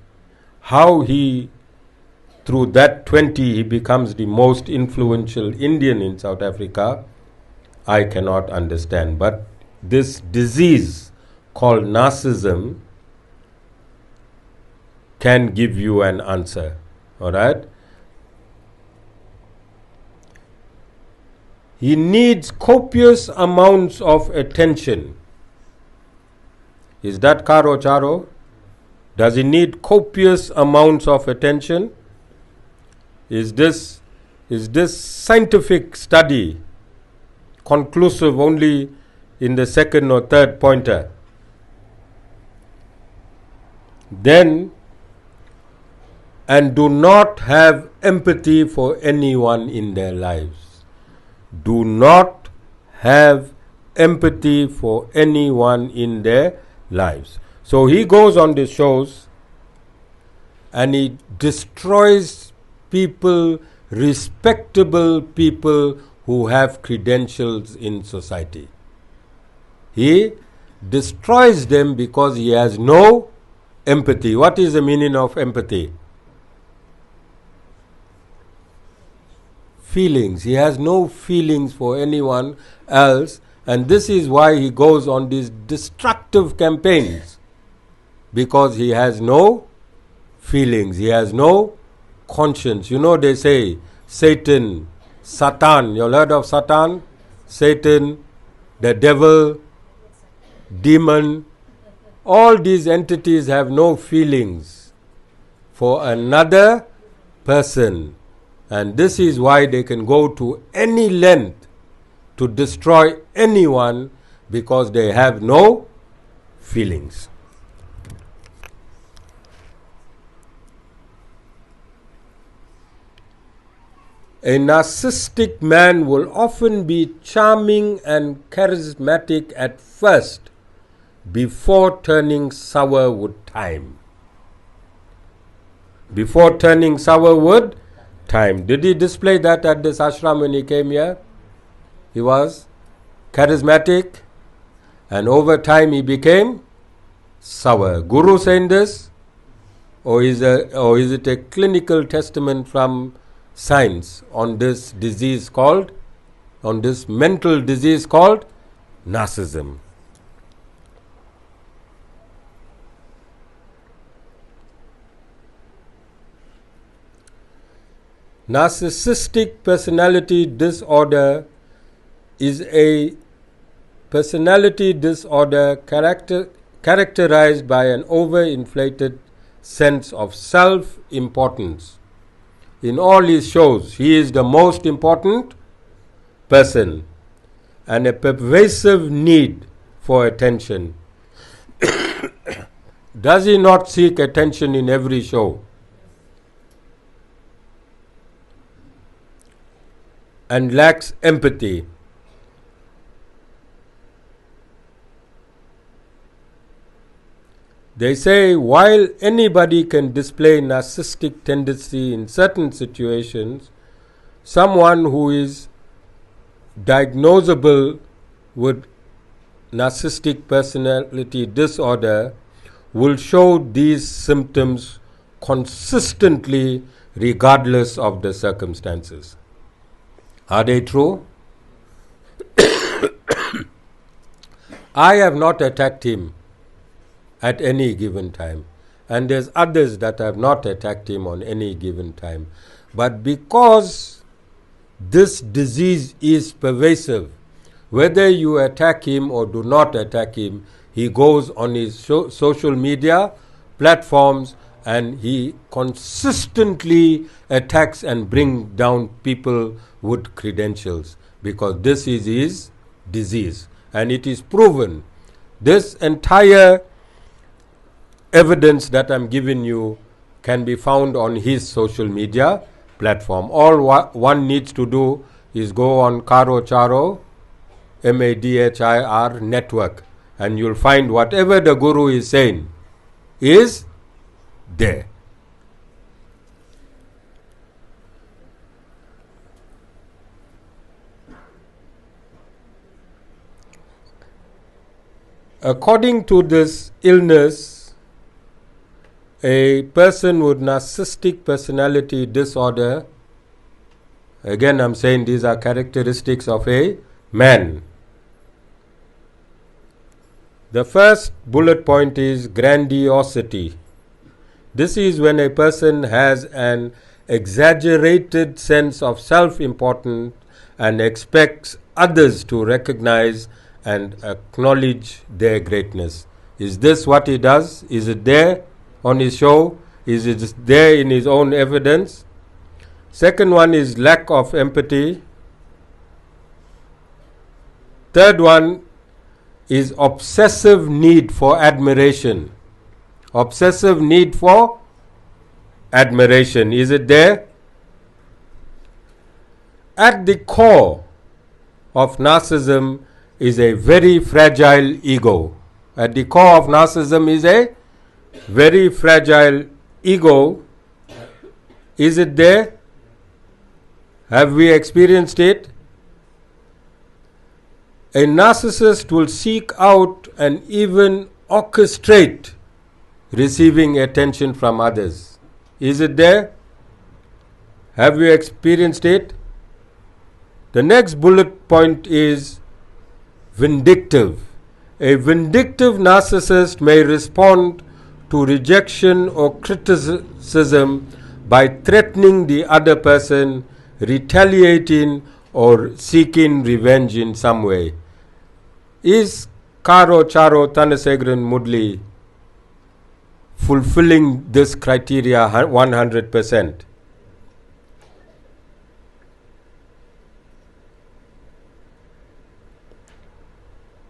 How he, through that 20, he becomes the most influential Indian in South Africa, I cannot understand. But this disease called narcissism can give you an answer. Alright? He needs copious amounts of attention. Is that Karo Charo? Does he need copious amounts of attention? Is this scientific study conclusive only in the second or third pointer? Then, and do not have empathy for anyone in their lives. Do not have empathy for anyone in their lives. So he goes on the shows and he destroys people, respectable people who have credentials in society. He destroys them because he has no empathy. What is the meaning of empathy? Feelings. He has no feelings for anyone else, And this is why he goes on these destructive campaigns, because he has no feelings, he has no conscience. You know, they say Satan, Satan, you heard of Satan? Satan, the devil, demon, all these entities have no feelings for another person. And this is why they can go to any length to destroy anyone, because they have no feelings. A narcissistic man will often be charming and charismatic at first, before turning sour with time. Before turning sour with time. Did he display that at this ashram when he came here? He was charismatic, and over time he became sour. Guru saying this? Or is it a clinical testament from science on this disease called, on this mental disease called narcissism? Narcissistic personality disorder is a personality disorder characterized by an overinflated sense of self-importance. In all his shows, he is the most important person, and a pervasive need for attention. Does he not seek attention in every show? And lacks empathy. They say while anybody can display narcissistic tendency in certain situations, someone who is diagnosable with narcissistic personality disorder will show these symptoms consistently regardless of the circumstances. Are they true? I have not attacked him at any given time, and there's others that have not attacked him on any given time. But because this disease is pervasive, whether you attack him or do not attack him, he goes on his social media platforms and he consistently attacks and brings down people with credentials, because this is his disease, and it is proven. This entire evidence that I'm giving you can be found on his social media platform. All one needs to do is go on Karo Charo, MADHIR network, and you'll find whatever the Guru is saying is there. According to this illness, a person with narcissistic personality disorder, again I'm saying these are characteristics of a man. The first bullet point is grandiosity. This is when a person has an exaggerated sense of self-importance and expects others to recognize and acknowledge their greatness. Is this what he does? Is it there on his show? Is it there in his own evidence? Second one is lack of empathy. Third one is obsessive need for admiration. Obsessive need for admiration. Is it there? At the core of narcissism is a very fragile ego. At the core of narcissism is a very fragile ego. Is it there? Have we experienced it? A narcissist will seek out and even orchestrate receiving attention from others. Is it there? Have you experienced it? The next bullet point is Vindictive. A vindictive narcissist may respond to rejection or criticism by threatening the other person, retaliating, or seeking revenge in some way. Is Karo Charo Thanasekaran Mudli fulfilling this criteria 100%?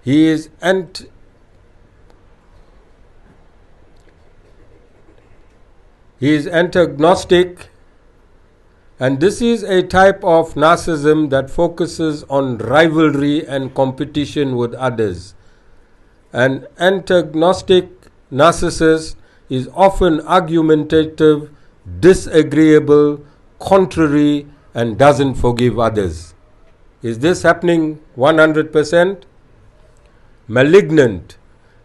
He is antagonistic, and this is a type of narcissism that focuses on rivalry and competition with others. An antagonistic narcissist is often argumentative, disagreeable, contrary, and doesn't forgive others. Is this happening 100%? Malignant.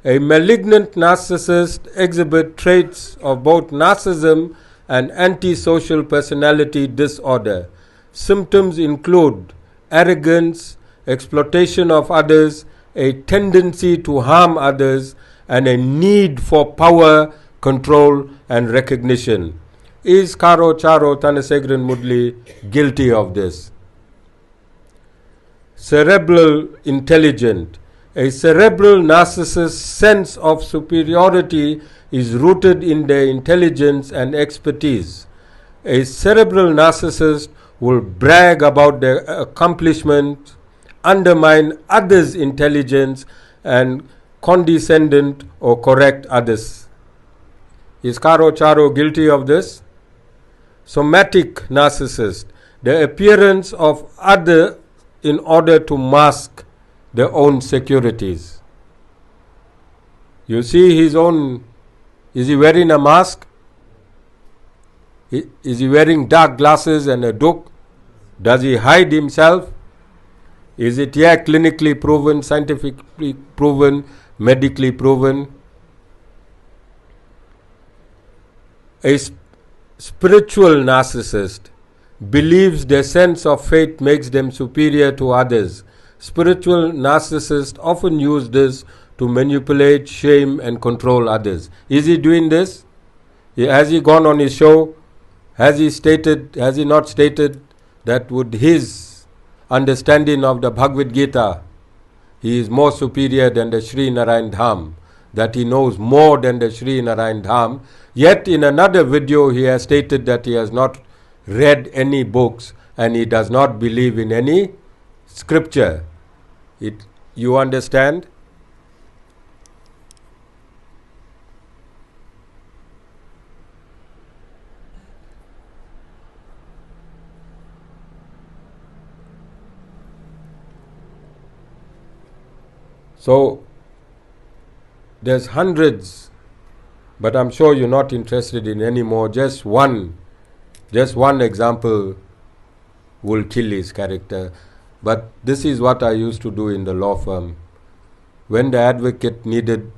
A malignant narcissist exhibits traits of both narcissism and antisocial personality disorder. Symptoms include arrogance, exploitation of others, a tendency to harm others, and a need for power, control, and recognition. Is Karo Charo Thanasekaran Mudli guilty of this? Cerebral intelligent. A cerebral narcissist's sense of superiority is rooted in their intelligence and expertise. A cerebral narcissist will brag about their accomplishments, undermine others' intelligence, and condescend or correct others. Is Karo Charo guilty of this? Somatic narcissist. The appearance of other in order to mask their own securities. You see his own. Is he wearing a mask? Is he wearing dark glasses and a dook? Does he hide himself? Is it here clinically proven, scientifically proven, medically proven? A spiritual narcissist believes their sense of faith makes them superior to others. Spiritual narcissists often use this to manipulate, shame, and control others. Is he doing this? Has he gone on his show? Has he not stated that with his understanding of the Bhagavad Gita, he is more superior than the Sri Narayan Dham, that he knows more than the Sri Narayan Dham. Yet in another video he has stated that he has not read any books and he does not believe in any scripture. You understand? So there's hundreds, but I'm sure you're not interested in any more. Just one example will kill his character. But this is what I used to do in the law firm. When the advocate needed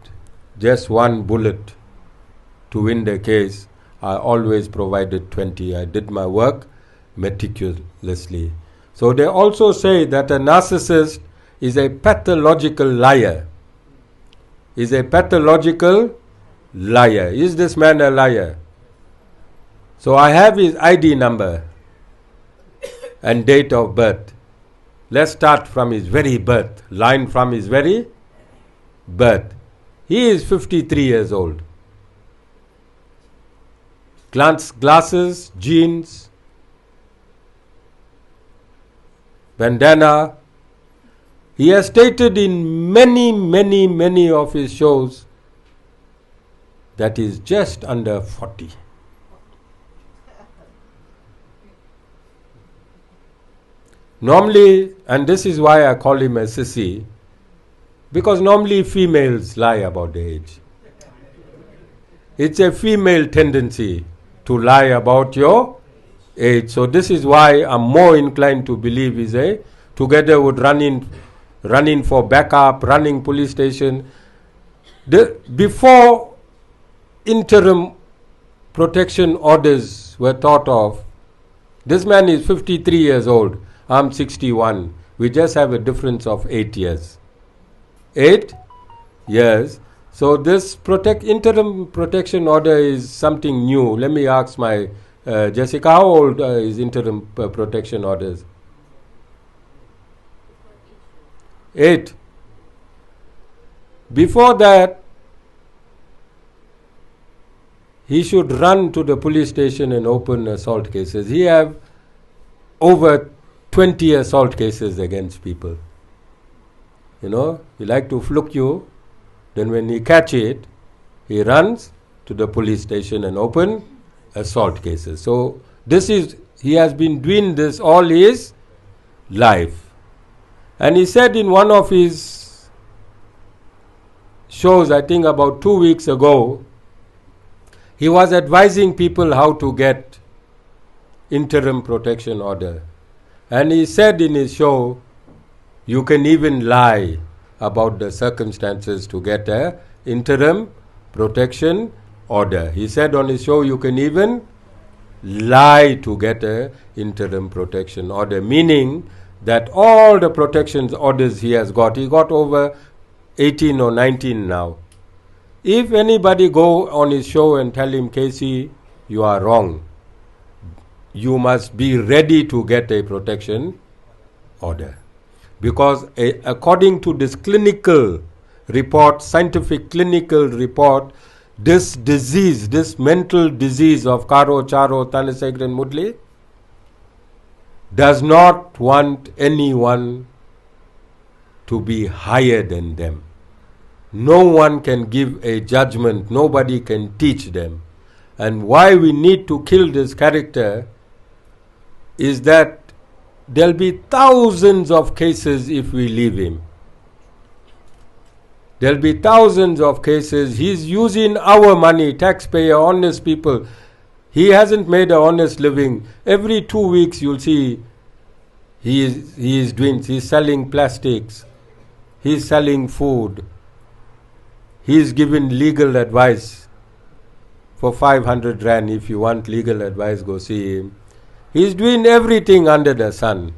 just one bullet to win the case, I always provided 20. I did my work meticulously. So they also say that a narcissist is a pathological liar. Is a pathological liar. Is this man a liar? So I have his ID number and date of birth. Let's start from his very birth. Line from his very birth. He is 53 years old. Glasses, jeans, bandana. He has stated in many of his shows that he is just under 40. Normally, and this is why I call him a sissy, because normally females lie about their age. It's a female tendency to lie about your age. So this is why I'm more inclined to believe he's together with running for backup, running police station. Before interim protection orders were thought of, this man is 53 years old. I'm 61. We just have a difference of 8 years. 8? Yes. So this interim protection order is something new. Let me ask my Jessica, how old is interim protection orders? 8. Before that, he should run to the police station and open assault cases. He have over 20 assault cases against people. He like to fluke you. Then when he catch it, he runs to the police station and open assault cases. So he has been doing this all his life. And he said in one of his shows, I think about 2 weeks ago, he was advising people how to get interim protection order. And he said in his show, you can even lie about the circumstances to get a interim protection order. He said on his show, you can even lie to get a interim protection order, meaning that all the protection orders he got over 18 or 19 now. If anybody go on his show and tell him, Casey, you are wrong, you must be ready to get a protection order. Because according to this clinical report, scientific clinical report, this disease, this mental disease of Karo, Charo, Thanesegran, Mudli, does not want anyone to be higher than them. No one can give a judgment, nobody can teach them. And why we need to kill this character is that there'll be thousands of cases if we leave him. There'll be thousands of cases. He's using our money, taxpayer, honest people. He hasn't made an honest living. Every 2 weeks you'll see he's selling plastics, he's selling food, he's giving legal advice for 500 rand. If you want legal advice, go see him. He's doing everything under the sun.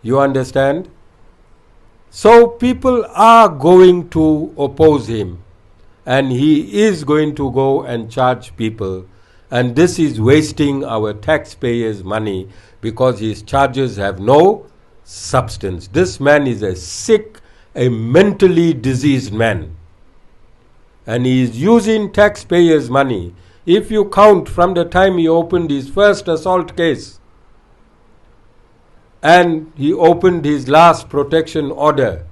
You understand? So people are going to oppose him, and he is going to go and charge people, and this is wasting our taxpayers' money because his charges have no substance. This man is a sick, a mentally diseased man, and he is using taxpayers' money. If you count from the time he opened his first assault case and he opened his last protection order,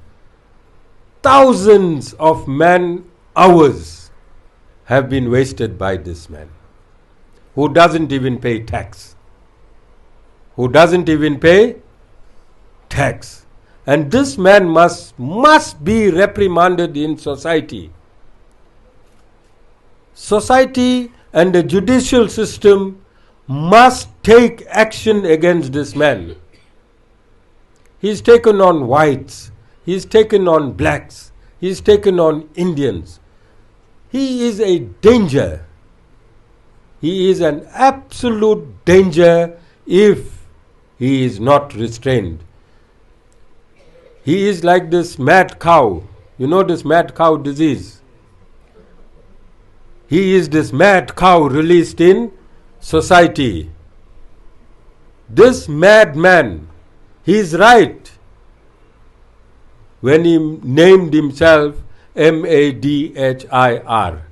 thousands of man hours have been wasted by this man, who doesn't even pay tax. And this man must be reprimanded in society. Society and the judicial system must take action against this man. He's taken on whites, he's taken on blacks, he's taken on Indians. He is a danger. He is an absolute danger if he is not restrained. He is like this mad cow. You know this mad cow disease? He is this mad cow released in society. This madman, he is right when he named himself Madhir.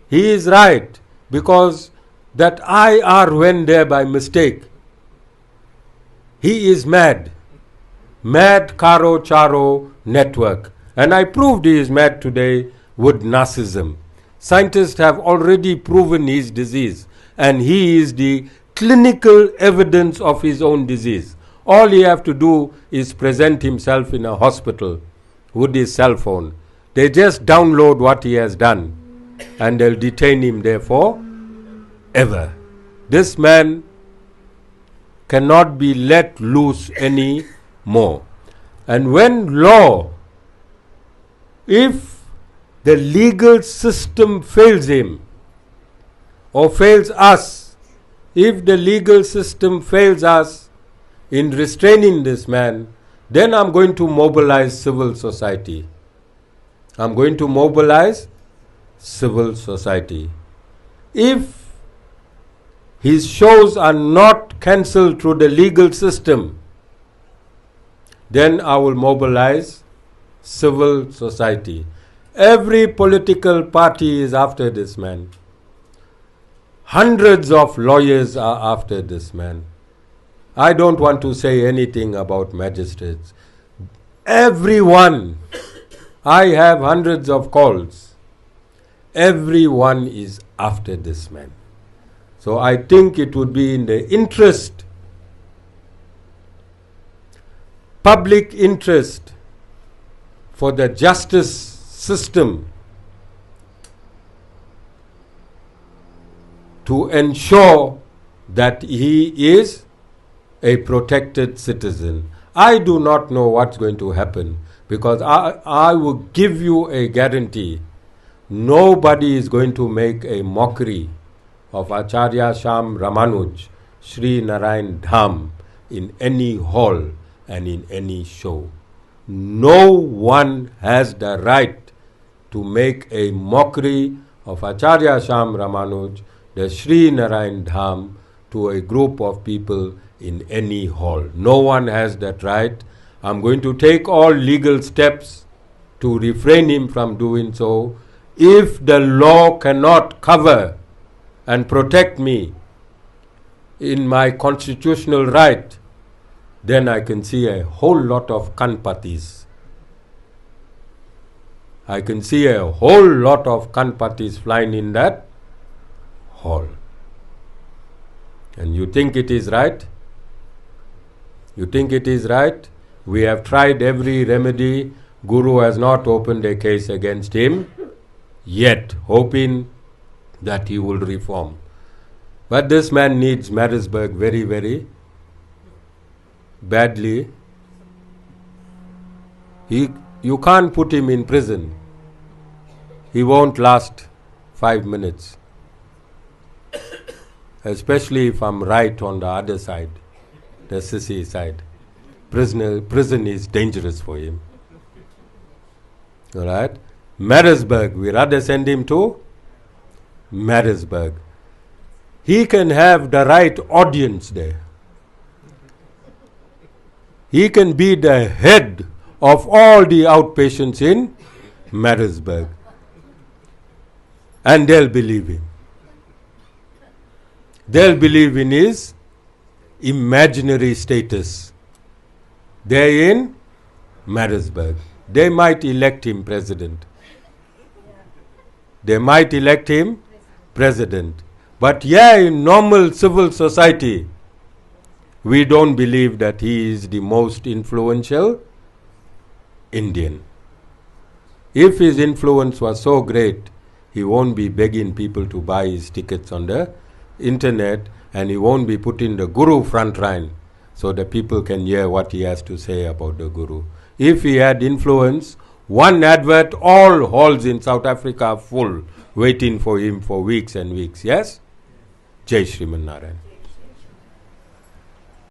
He is right because that IR went there by mistake. He is mad. Mad Karo Charo network. And I proved he is mad today with narcissism. Scientists have already proven his disease, and he is the clinical evidence of his own disease. All he have to do is present himself in a hospital with his cell phone. They just download what he has done and they'll detain him there for ever. This man cannot be let loose any more. And when if the legal system fails him or fails us, if the legal system fails us in restraining this man, then I'm going to mobilize civil society. I'm going to mobilize civil society. If his shows are not cancelled through the legal system, then I will mobilize civil society. Every political party is after this man. Hundreds of lawyers are after this man. I don't want to say anything about magistrates. Everyone, I have hundreds of calls. Everyone is after this man. So I think it would be in the interest, public interest, for the justice system to ensure that he is a protected citizen. I do not know what's going to happen, because I will give you a guarantee. Nobody is going to make a mockery of Acharya Sham Ramanuj, Sri Narayan Dham, in any hall and in any show. No one has the right to make a mockery of Acharya Sham Ramanuj, the Sri Narayan Dham, to a group of people in any hall. No one has that right. I'm going to take all legal steps to refrain him from doing so. If the law cannot cover and protect me in my constitutional right, then I can see a whole lot of kanpatis. I can see a whole lot of kanpatis flying in that hall. And you think it is right? You think it is right? We have tried every remedy. Guru has not opened a case against him yet, hoping that he will reform. But this man needs Marisburg very, very badly. You can't put him in prison. He won't last 5 minutes. Especially if I'm right on the other side, the sissy side. Prison is dangerous for him. All right? Marisburg, we rather send him to Marisburg. He can have the right audience there. He can be the head of all the outpatients in Marisburg. And they'll believe him. They'll believe in his imaginary status. They're in Marisburg. They might elect him president. They might elect him president. But yeah, in normal civil society, we don't believe that he is the most influential Indian. If his influence was so great, he won't be begging people to buy his tickets on the internet, and he won't be putting the Guru front line so that people can hear what he has to say about the Guru. If he had influence, one advert, all halls in South Africa are full, waiting for him for weeks and weeks. Yes? Jai Sri Narayan.